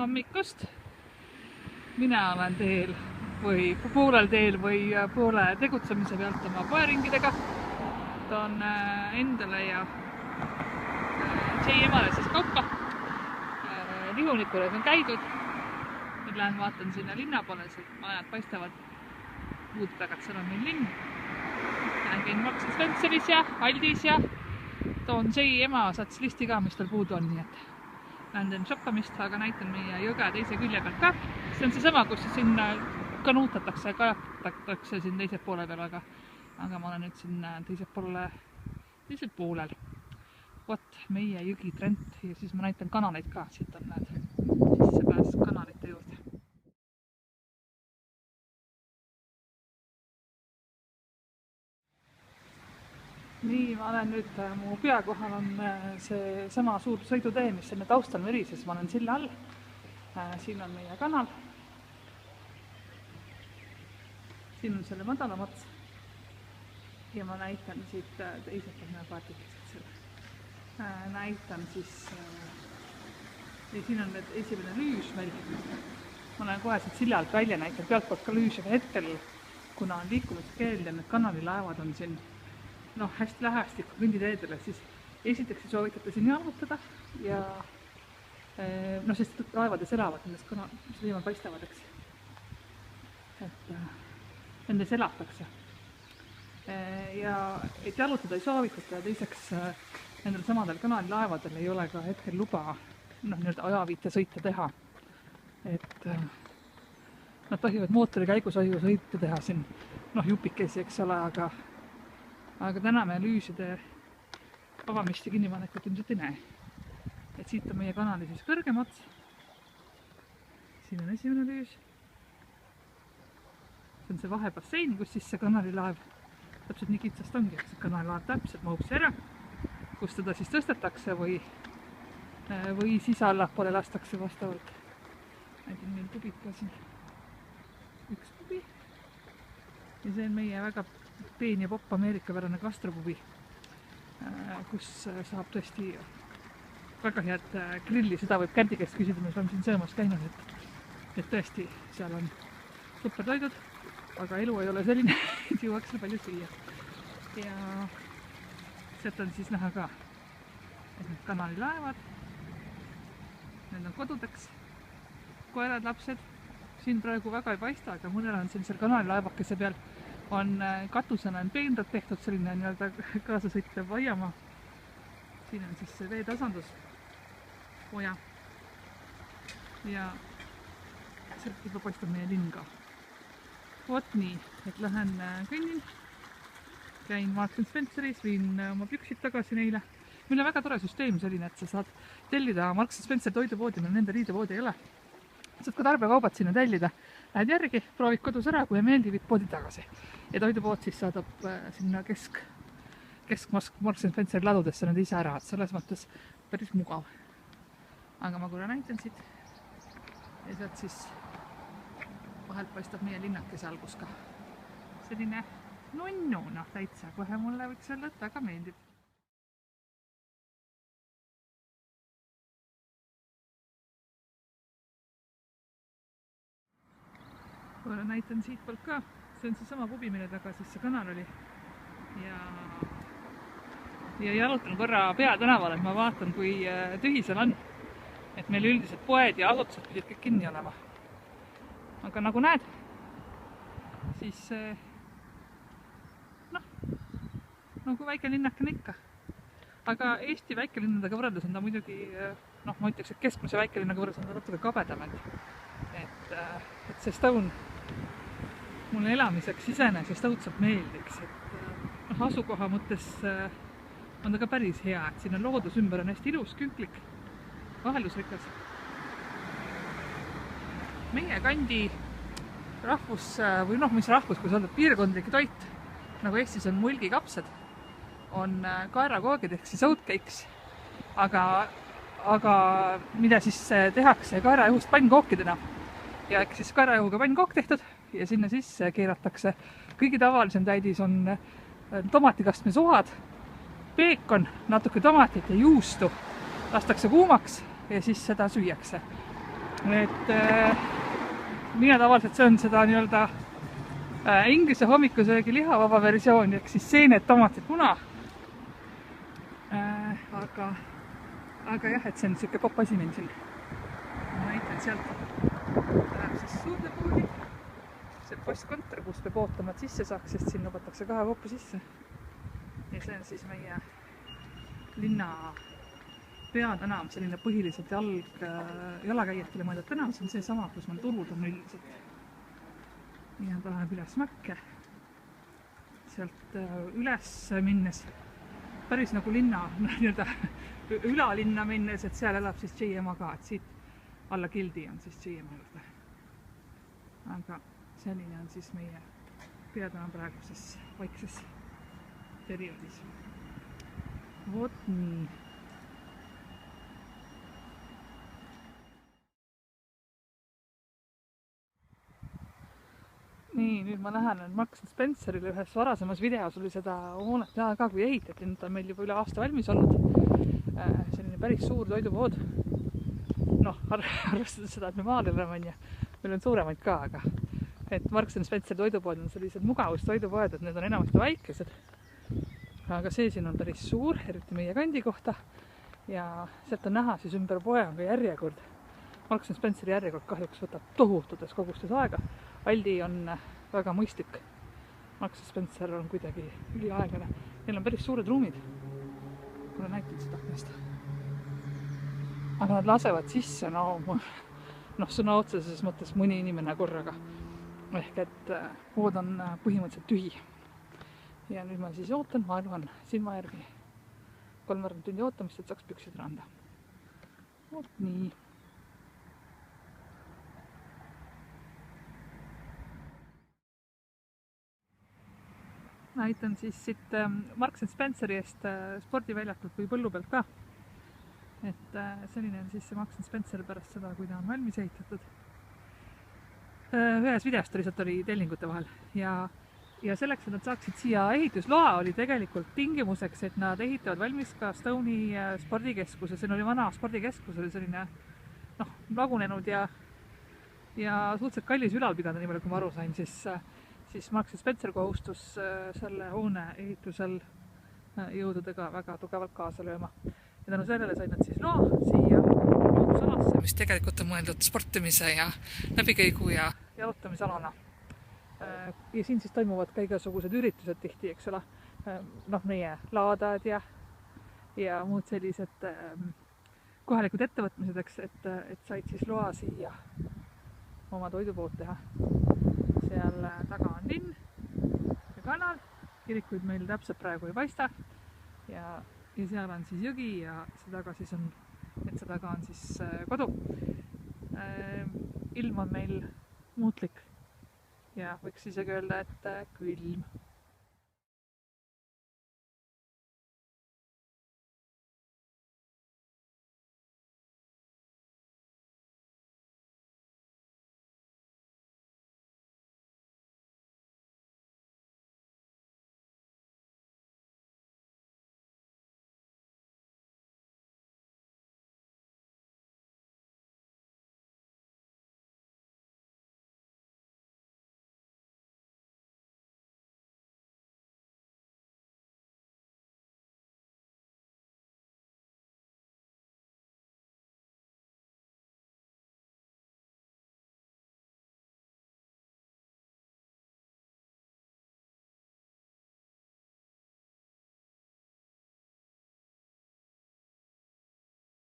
hommikust. Mina olen teel või poolel teel või poole tegutsemise pealt oma poeringidega. Toon endale ja emale siis kaupa. Lihunikule on käidud. Nüüd lähen vaatan sinna linna poole, majad paistavad puud tagant, seal on meil linn. Lähen käin Marks & Spenceris ja Aldis ja toon ema saats listi ka, mis tal puudu on, nii et lähen teen shoppamist, aga näitan meie jõge teise külje pealt ka. See on seesama, kus siin kanuutatakse ja kajatatakse siin teise poole peal, aga ma olen nüüd siin teisel poolel. Vot meie jõgi Trent ja siis ma näitan kanaleid ka, siit on näed sissepääs kanalite juurde. Nii, ma olen nüüd, mu pea kohal on see sama suur sõidutee, mis enne taustal verises, ma olen silla all. Siin on meie kanal. Siin on selle madalam ots. Ja ma näitan siit teiselt on paartikliselt selle. Näitan siis, ja siin on nüüd esimene lüüs meil. Ma olen kohe siit silla alt välja näitan pealtpoolt ka lüüs, aga hetkel, kuna on liikumiskeeld ja need kanalilaevad on siin hästi lähestikku kõnditeedele, siis esiteks soovitate siin jalutada ja sest laevades elavad, nendest viimad paistavad, eks. Et nendes elatakse. Ja et jalutada ei soovitata ja teiseks nendel samadel kanalilaevadel ei ole ka hetkel luba ajaviite sõite teha. Et nad tohivad mootori käigushoiu sõite teha siin jupikesi, eks ole, aga täna me lüüside avamist ja kinnipanekut ilmselt ei näe. Et siit on meie kanali siis kõrgem ots. Siin on esimene lüüs. See on see vahebassein, kus siis see kanalilaev täpselt nii kitsast ongi, et see kanalilaev täpselt mahub ära, kus teda siis tõstetakse või siis allapoole lastakse vastavalt. Näitan meil kubid ka siin. Üks kubi. Ja see on meie väga peen ja popp ameerikapärane gastropubi, kus saab tõesti väga head grilli, seda võib Kärdi käest küsida, me oleme siin söömas käinud, et tõesti seal on super toidud, aga elu ei ole selline, et jõuaks palju süüa. Ja sealt on siis näha ka, et need kanalilaevad, need on kodudeks, koerad, lapsed, siin praegu väga ei paista, aga mõnel on siin seal kanalilaevakese peal on katusena on peenrad tehtud, selline kaasasõitev vaiamaa. Siin on siis see veetasandus oja. Ja sealt juba paistab meie linn ka. Vot nii, et lähen kõnnin, käin Marks & Spenceris, viin oma püksid tagasi neile. Meil on väga tore süsteem selline, et sa saad tellida Marks & Spencer toidupoodi, meil nende riidepoodi ei ole. Saad ka tarbekaubad sinna tellida, lähed järgi, proovid kodus ära, kui ei meeldi, viid poodi tagasi. Ja toidupood siis saadab sinna kesk Marks & Spencer ladudesse nad ise ära, et selles mõttes päris mugav. Aga ma korra näitan siit ja sealt siis vahelt paistab meie linnake seal, kus ka selline nunnu, täitsa kohe mulle võiks öelda, et väga meeldib. Korra näitan siit poolt ka, see on see sama pubi, mille taga siis see kanal oli. Ja jalutan korra peatänavale, et ma vaatan, kui tühi seal on. Et meil üldiselt poed ja asutused pidid kõik kinni olema. Aga nagu näed, siis kui väike linnakene ikka. Aga Eesti väikelinnadega võrreldes on ta muidugi, ma ütleks, et keskmise väikelinnaga võrreldes on ta natuke kabedam. Et see Stone mulle elamiseks iseenesest õudselt meeldiks, et asukoha mõttes on ta ka päris hea, et siin on loodus ümber on hästi ilus, künklik, vahelusrikas. Meie kandi rahvus, või mis rahvus, kui sa oled piirkondlik toit, nagu Eestis on mulgikapsed, on kaerakoogid ehk siis oatcakes, aga mida siis tehakse kaeraõhust pannkookidena. Ja ehk siis kaeraõhuga pannkook tehtud ja sinna sisse keeratakse. Kõige tavalisem täidis on tomatikastme sohad, peekon, natuke tomatit ja juustu lastakse kuumaks ja siis seda süüakse. et mina tavaliselt söön seda nii-öelda inglise hommikusöögi lihavaba versiooni, ehk siis seened, tomatid, muna. Aga jah, et see on niisugune popp asi meil siin. Ma näitan sealt läheb siis suurde pooli. See postkontor, kus peab ootama, et sisse saaks, sest siin lubatakse 2 koppu sisse. Ja see on siis meie linna peatänav, selline põhiliselt jalakäijatele mõeldud tänav. See on see sama, kus meil turud on üldiselt. Ja ta läheb üles Mäkke. Sealt üles minnes, päris nagu linna, ülalinna minnes, et seal elab siis GMA ka, et siit alla Gildi on siis GMA juurde. Aga selline on siis meie peatänav praeguses vaikses perioodis. Vot nii. Nii, nüüd ma lähen Marks & Spencerile. Ühes varasemas videos oli seda hoonet näha ka, kui ehitati. Nüüd on meil juba üle aasta valmis olnud. Selline päris suur toidupood. Arvestades seda, et me maal oleme, ja meil on suuremaid ka, aga et Marks & Spencer toidupood on sellised mugavustoidupoed, et need on enamasti väikesed. Aga see siin on päris suur, eriti meie kandi kohta. Ja sealt on näha, siis ümber poe on ka järjekord. Marks & Spenceri järjekord kahjuks võtab tohututes kogustes aega. Aldi on väga mõistlik. Marks & Spencer on kuidagi üliaeglane. Neil on päris suured ruumid. Pole näitud seda aknast. Aga nad lasevad sisse, sõna otseses mõttes mõni inimene korraga. Ehk et pood on põhimõtteliselt tühi. Ja nüüd ma siis ootan, ma arvan silma järgi 3 tundi ootamist, et saaks püksid randa. Vot nii. Näitan siis siit Marks & Spenceri eest spordiväljakult või põllu pealt ka. Et selline on siis see Marks & Spencer pärast seda, kui ta on valmis ehitatud. Ühes videost lihtsalt oli tellingute vahel. Ja selleks, et nad saaksid siia ehitusloa, oli tegelikult tingimuseks, et nad ehitavad valmis ka Stone'i spordikeskuse. See oli vana spordikeskus, oli selline lagunenud ja suhteliselt kallis ülal pidada, nii palju kui ma aru sain, siis Marks & Spencer kohustus selle hoone ehitusel jõududega väga tugevalt kaasa lööma. Ja tänu sellele said nad siis loa siia loodusalasse, mis tegelikult on mõeldud sportimise ja läbikäigu ja jalutamisalana. Ja siin siis toimuvad ka igasugused üritused tihti, eks ole, meie laadad ja muud sellised kohalikud ettevõtmised, et said siis loa siia oma toidupood teha. Seal taga on linn ja kanal, kirikuid meil täpselt praegu ei paista ja seal on siis jõgi ja seda taga on siis kodu. Ilm on meil muutlik ja võiks isegi öelda, et külm.